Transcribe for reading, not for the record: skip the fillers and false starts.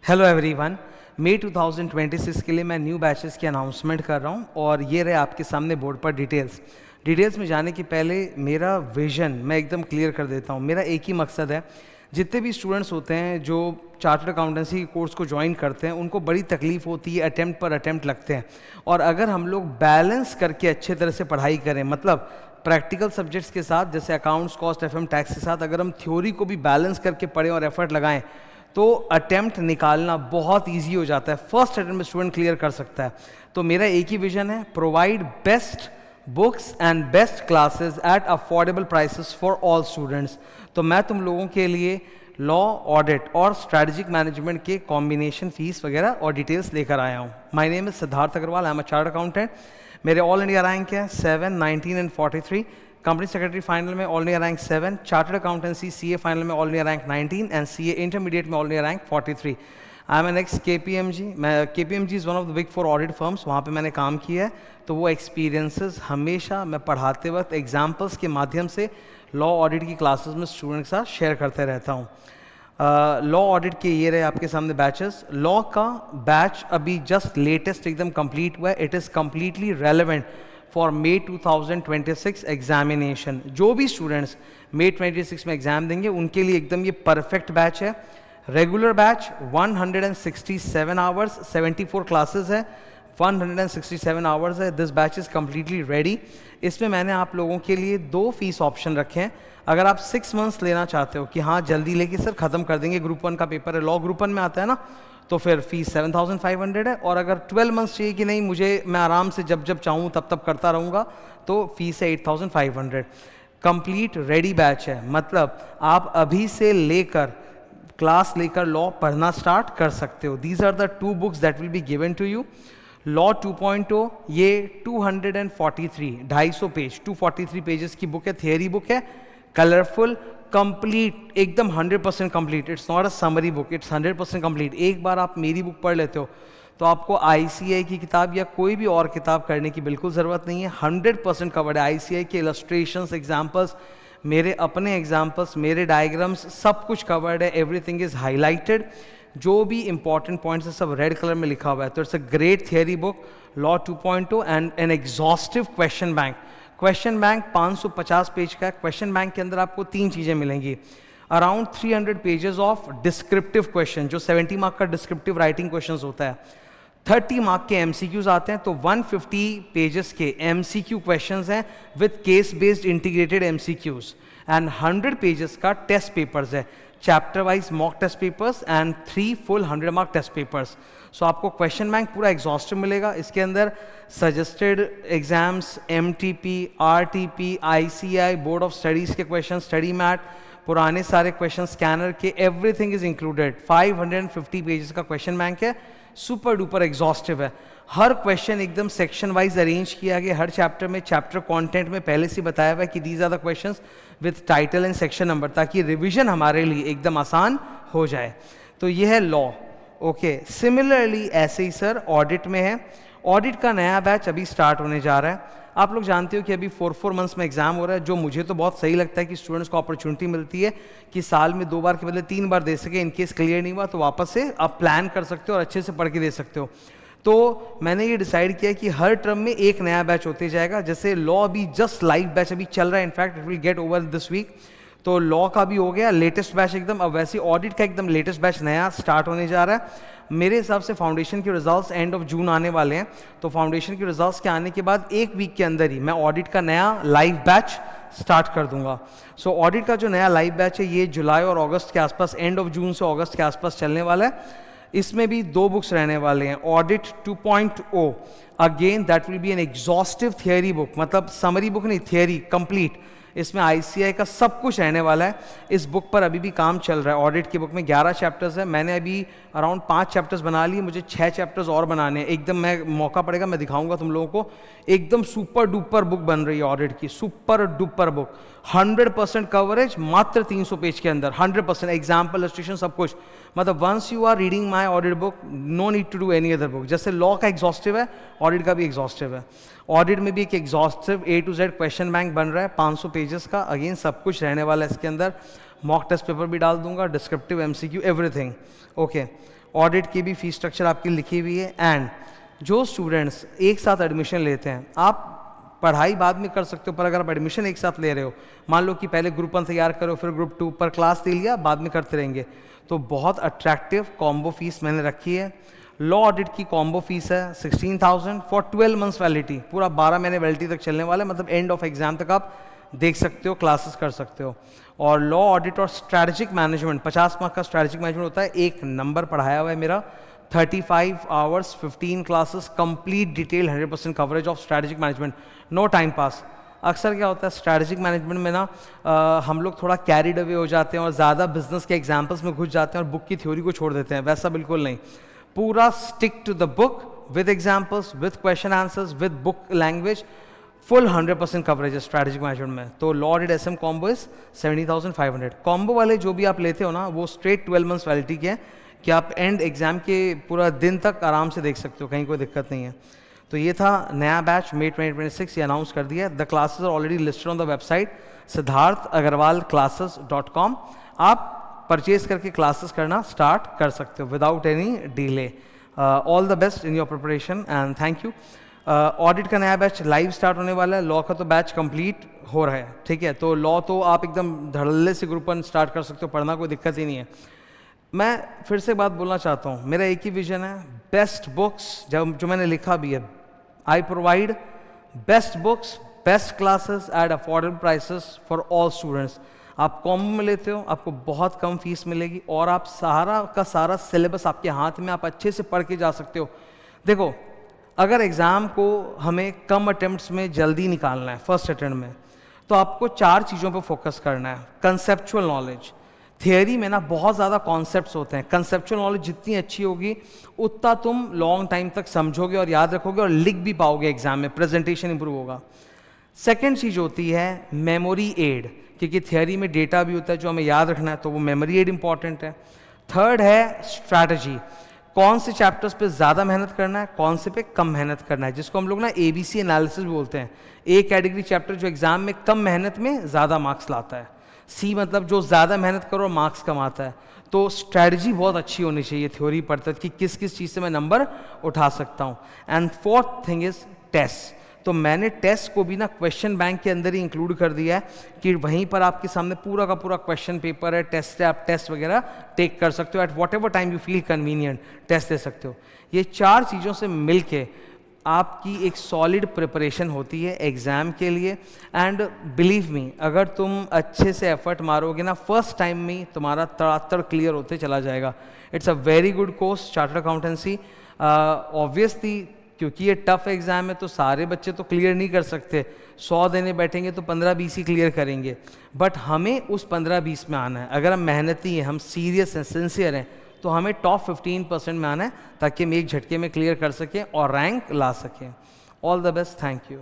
Hello everyone. मई 2026 के लिए मैं न्यू बैचेस की अनाउंसमेंट कर रहा हूँ और ये रहे आपके सामने बोर्ड पर डिटेल्स में जाने के पहले मेरा विज़न मैं एकदम क्लियर कर देता हूँ। मेरा एक ही मकसद है, जितने भी स्टूडेंट्स होते हैं जो चार्टर्ड अकाउंटेंसी कोर्स को ज्वाइन करते हैं उनको बड़ी तकलीफ होती है, अटेम्प्ट पर अटेम्प्ट लगते हैं। और अगर हम लोग बैलेंस करके अच्छे तरह से पढ़ाई करें, मतलब प्रैक्टिकल सब्जेक्ट्स के साथ जैसे अकाउंट्स, कॉस्ट, एफएम, टैक्स के साथ अगर हम थ्योरी को भी बैलेंस करके पढ़ें और एफर्ट लगाएं तो अटेम्प्ट निकालना बहुत इजी हो जाता है। फर्स्ट अटेम्प्ट में स्टूडेंट क्लियर कर सकता है। तो मेरा एक ही विजन है, provide best books and best classes at affordable prices for all students. तो मैं तुम लोगों के लिए लॉ, ऑडिट और स्ट्रैटेजिक मैनेजमेंट के कॉम्बिनेशन फीस वगैरह और डिटेल्स लेकर आया हूँ। My name is Siddharth Agarwal, I am a chartered accountant. मेरे ऑल इंडिया रैंक है 7, 19 एंड 43। कंपनी सेक्रेटरी फाइनल में all India rank 7, chartered accountancy CA final में all India rank 19 and CA intermediate में all India rank 43। I am an ex KPMG. मैं KPMG is one of the big 4 audit firms, वहाँ पे मैंने काम किया है। तो वो एक्सपीरियंसेस हमेशा मैं पढ़ाते वक्त एग्जाम्पल्स के माध्यम से लॉ ऑडिट की क्लासेस में स्टूडेंट के साथ शेयर करते रहता हूँ। लॉ ऑडिट के ये रहे आपके सामने बैचेस। लॉ का बैच अभी जस्ट लेटेस्ट एकदम कंप्लीट हुआ है। It is completely relevant for May 2026 examination. जो भी स्टूडेंट्स May 26 में एग्जाम देंगे उनके लिए एकदम ये परफेक्ट बैच है। रेगुलर बैच 167 आवर्स, 74 क्लासेस है, 167 आवर्स है। This batch is completely ready. इसमें मैंने आप लोगों के लिए 2 फीस ऑप्शन रखे हैं। अगर आप 6 मंथ्स लेना चाहते हो कि हाँ जल्दी लेके सर ख़त्म कर देंगे, ग्रुप 1 का पेपर है, लॉ ग्रुप 1 में आता है ना, तो फिर फीस 7,500 है। और अगर 12 मंथ्स चाहिए कि नहीं मुझे मैं आराम से जब जब चाहूँ तब तब करता रहूँगा, तो फीस है 8,500। कंप्लीट रेडी बैच है, मतलब आप अभी से लेकर क्लास लेकर लॉ पढ़ना स्टार्ट कर सकते हो। These are the 2 books that will be given to you. Law 2.0 ये 243 पेज 243 पेजेस की बुक है, थियरी बुक है, कलरफुल, कंप्लीट, एकदम 100% कंप्लीट। It's not a summary book, it's 100% complete. एक बार आप मेरी बुक पढ़ लेते हो तो आपको आईसीआई की किताब या कोई भी और किताब करने की बिल्कुल ज़रूरत नहीं है। 100% कवर्ड है। आईसीआई के इलस्ट्रेशंस, एग्जाम्पल्स, मेरे अपने एग्जाम्पल्स, मेरे डायग्राम्स, सब कुछ कवर्ड है। Everything is highlighted. जो भी इंपॉर्टेंट पॉइंट्स है सब रेड कलर में लिखा हुआ है। तो it's a great theory book, law 2.0 and N exhaustive question bank. Question bank 550 page का है। क्वेश्चन बैंक के अंदर आपको 3 चीज़ें मिलेंगी। Around 300 pages of descriptive question, जो 70 मार्क का डिस्क्रिप्टिव राइटिंग क्वेश्चन होता है। 30 मार्क के एमसीक्यूज आते हैं, तो 150 पेजेस के एमसीक्यू क्वेश्चंस हैं with case based integrated MCQs. And 100 pages का टेस्ट पेपर्स है, chapter wise mock test papers and 3 full 100 mark test papers. So आपको क्वेश्चन बैंक पूरा एग्जॉस्टिव मिलेगा। इसके अंदर suggested exams, MTP, RTP, ICI, board of studies के question, study mat, पुराने सारे क्वेश्चन, स्कैनर के, एवरीथिंग इज इंक्लूडेड। 550 पेजेस का क्वेश्चन बैंक है, सुपर डुपर एग्जॉस्टिव है। हर क्वेश्चन एकदम सेक्शन वाइज अरेंज किया गया। हर चैप्टर में चैप्टर कंटेंट में पहले से बताया हुआ है कि these are the questions with title and section number, ताकि रिवीजन हमारे लिए एकदम आसान हो जाए। तो ये है लॉ। ओके, सिमिलरली ऐसे ही सर ऑडिट में है। ऑडिट का नया बैच अभी स्टार्ट होने जा रहा है। आप लोग जानते हो कि अभी 4 मंथ्स में एग्जाम हो रहा है, जो मुझे तो बहुत सही लगता है कि स्टूडेंट्स को अपॉर्चुनिटी मिलती है कि साल में 2 बार के बदले 3 बार दे सके। इनकेस क्लियर नहीं हुआ तो वापस से आप प्लान कर सकते हो और अच्छे से पढ़ के दे सकते हो। तो मैंने ये डिसाइड किया कि हर टर्म में एक नया बैच होते जाएगा। जैसे लॉ अभी जस्ट लाइव बैच अभी चल रहा है, in fact it will get over this week. तो लॉ का भी हो गया लेटेस्ट बैच एकदम। अब वैसे ऑडिट का एकदम लेटेस्ट बैच नया स्टार्ट होने जा रहा है। मेरे हिसाब से फाउंडेशन के रिजल्ट्स एंड ऑफ जून आने वाले हैं। तो फाउंडेशन के रिजल्ट्स के आने के बाद 1 वीक के अंदर ही मैं ऑडिट का नया लाइव बैच स्टार्ट कर दूंगा। सो ऑडिट का जो नया लाइव बैच है ये जुलाई और अगस्त के आसपास, एंड ऑफ जून से अगस्त के आसपास चलने वाला है। इसमें भी 2 बुक्स रहने वाले हैं। Audit 2.0 again that will B N exhaustive theory book, मतलब समरी बुक नहीं, थियरी कंप्लीट। इसमें आईसीआई का सब कुछ रहने वाला है। इस बुक पर अभी भी काम चल रहा है। ऑडिट की बुक में 11 चैप्टर्स है। मैंने अभी अराउंड 5 चैप्टर्स बना लिए, मुझे 6 चैप्टर्स और बनाने हैं। एकदम मैं मौका पड़ेगा मैं दिखाऊंगा तुम लोगों को। एकदम सुपर डुपर बुक बन रही है ऑडिट की, सुपर डुपर बुक। 100% कवरेज मात्र 300 पेज के अंदर, 100% एग्जाम्पल, इलस्ट्रेशन, सब कुछ। मतलब once you are reading my audit book, no need to do any other book. जैसे लॉ का एग्जॉस्टिव है, ऑडिट का भी एग्जॉस्टिव है। ऑडिट में भी एक exhaustive A to Z question bank बन रहा है 500 पेजेस का। अगेन सब कुछ रहने वाला है इसके अंदर। मॉक टेस्ट पेपर भी डाल दूंगा, descriptive, MCQ, everything. Okay, audit की भी फीस स्ट्रक्चर आपकी लिखी हुई है। एंड जो स्टूडेंट्स एक साथ एडमिशन लेते हैं, आप पढ़ाई बाद में कर सकते हो, पर अगर आप एडमिशन एक साथ ले रहे हो, मान लो कि पहले ग्रुप 1 तैयार करो, फिर ग्रुप 2 पर क्लास ले लिया, बाद में करते रहेंगे, तो बहुत अट्रैक्टिव कॉम्बो फीस मैंने रखी है। लॉ ऑडिट की कॉम्बो फीस है 16,000 फॉर 12 मंथ्स वैलिडिटी, पूरा 12 महीने वैलिडिटी तक चलने वाला है, मतलब एंड ऑफ एग्जाम तक आप देख सकते हो, क्लासेस कर सकते हो। और लॉ ऑडिट और स्ट्रैटेजिक मैनेजमेंट 50 मार्क का स्ट्रैटेजिक मैनेजमेंट होता है, एक नंबर पढ़ाया हुआ है मेरा, 35 hours 15 classes, complete detail 100% coverage of strategic management, no time pass. अक्सर क्या होता है स्ट्रैटेजिक मैनेजमेंट में ना, हम लोग थोड़ा कैरिड अवे हो जाते हैं और ज़्यादा बिजनेस के एग्जाम्पल्स में घुस जाते हैं और बुक की थ्योरी को छोड़ देते हैं, वैसा बिल्कुल नहीं। पूरा stick to the book with examples, with question answers, with book language, full 100% coverage है स्ट्रैटेजिक मैनेजमेंट में। तो law audit SM combo is 70,500। Combo वाले जो भी आप लेते हो ना, वो स्ट्रेट 12 मंथ्स वैलिडिटी के हैं कि आप एंड एग्जाम के पूरा दिन तक आराम से देख सकते हो, कहीं कोई दिक्कत नहीं है। तो ये था नया बैच मई 2026, ये अनाउंस कर दिया है। The classes are already listed on the website siddharthagarwalclasses.com। आप परचेज करके क्लासेस करना स्टार्ट कर सकते हो without any delay. All the best in your preparation and thank you. Audit का नया बैच लाइव स्टार्ट होने वाला है, लॉ का तो बैच कंप्लीट हो रहा है, ठीक है। तो लॉ तो आप एकदम धड़ल्ले से ग्रुप 1 स्टार्ट कर सकते हो, पढ़ना कोई दिक्कत ही नहीं है। मैं फिर से बात बोलना चाहता हूँ, मेरा एक ही विजन है, बेस्ट बुक्स जो मैंने लिखा भी है, I provide best books, best classes at affordable prices for all students. आप कॉम्बो में लेते हो, आपको बहुत कम फीस मिलेगी और आप सारा का सारा सिलेबस आपके हाथ में, आप अच्छे से पढ़ के जा सकते हो। देखो, अगर एग्ज़ाम को हमें कम अटेम्प्ट्स में जल्दी निकालना है फर्स्ट अटेम्प्ट में, तो आपको 4 चीज़ों पर फोकस करना है। कंसेप्चुअल नॉलेज, थियोरी में ना बहुत ज़्यादा कॉन्सेप्ट्स होते हैं, कंसेप्चुअल नॉलेज जितनी अच्छी होगी उतना तुम लॉन्ग टाइम तक समझोगे और याद रखोगे और लिख भी पाओगे एग्जाम में, प्रेजेंटेशन इंप्रूव होगा। सेकेंड चीज़ होती है मेमोरी एड, क्योंकि थियोरी में डेटा भी होता है जो हमें याद रखना है, तो वो मेमोरी एड इंपॉर्टेंट है। थर्ड है स्ट्रैटेजी, कौन से चैप्टर्स पे ज़्यादा मेहनत करना है, कौन से पे कम मेहनत करना है, जिसको हम लोग ना ABC एनालिसिस बोलते हैं। ए कैटेगरी चैप्टर जो एग्जाम में कम मेहनत में ज़्यादा मार्क्स लाता है, सी मतलब जो ज़्यादा मेहनत करो और मार्क्स कमाता है। तो स्ट्रैटेजी बहुत अच्छी होनी चाहिए थ्योरी पढ़ते कि किस किस चीज़ से मैं नंबर उठा सकता हूँ। And fourth thing is test. तो मैंने टेस्ट को भी ना क्वेश्चन बैंक के अंदर ही इंक्लूड कर दिया है कि वहीं पर आपके सामने पूरा का पूरा क्वेश्चन पेपर है, टेस्ट है, आप टेस्ट वगैरह टेक कर सकते हो, at whatever time you feel convenient test दे सकते हो। ये 4 चीज़ों से मिल के आपकी एक सॉलिड प्रिपरेशन होती है एग्ज़ाम के लिए। एंड बिलीव मी, अगर तुम अच्छे से एफर्ट मारोगे ना, फर्स्ट टाइम में तुम्हारा तड़ातड़ क्लियर होते चला जाएगा। It's a very good course chartered accountancy. Obviously क्योंकि ये टफ एग्ज़ाम है तो सारे बच्चे तो क्लियर नहीं कर सकते, 100 देने बैठेंगे तो 15-20 ही क्लियर करेंगे, बट हमें उस 15-20 में आना है। अगर हम मेहनती हैं, हम सीरियस हैं, सिंसियर हैं, तो हमें टॉप 15% में आना है ताकि हम एक झटके में क्लियर कर सकें और रैंक ला सकें। All the best, thank you.